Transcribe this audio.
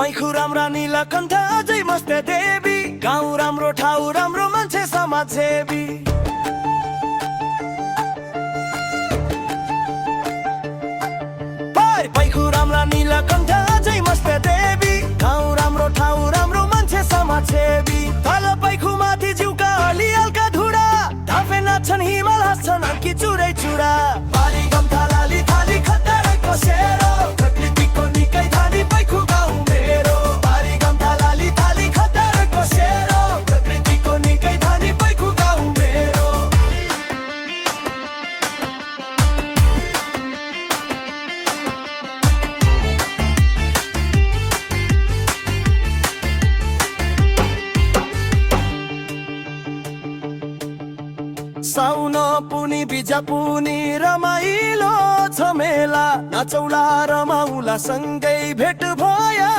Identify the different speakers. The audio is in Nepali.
Speaker 1: पैखु राम्रा नीलकण्ठ अझै मस्ते देवी गाउँ राम्रो ठाउँ राम्रो मान्छे समाजसेवी पैखु राम्रा नीलकण्ठ अझै मस्ते देवी गाउँ राम्रो ठाउँ राम्रो मान्छे समाजसेवी तल पैखु माथि जिउका हलिहालका धुडा धाफे नाच्छन् हिमाल हाँस्छन् कि चुरै चुडा बारी गम थालाली थाली खद्दारै कसेरो प्रकृतिको निकै थाली पैखु गाउँ मेरो बारी गम थालाली थाली खद्दारै कसेरो प्रकृतिको निकै थाली पैखु गाउँ मेरो साउन पुनी बिजा पुनी रमाइलो छ मेला नचौला रमाउला सँगै भेट भया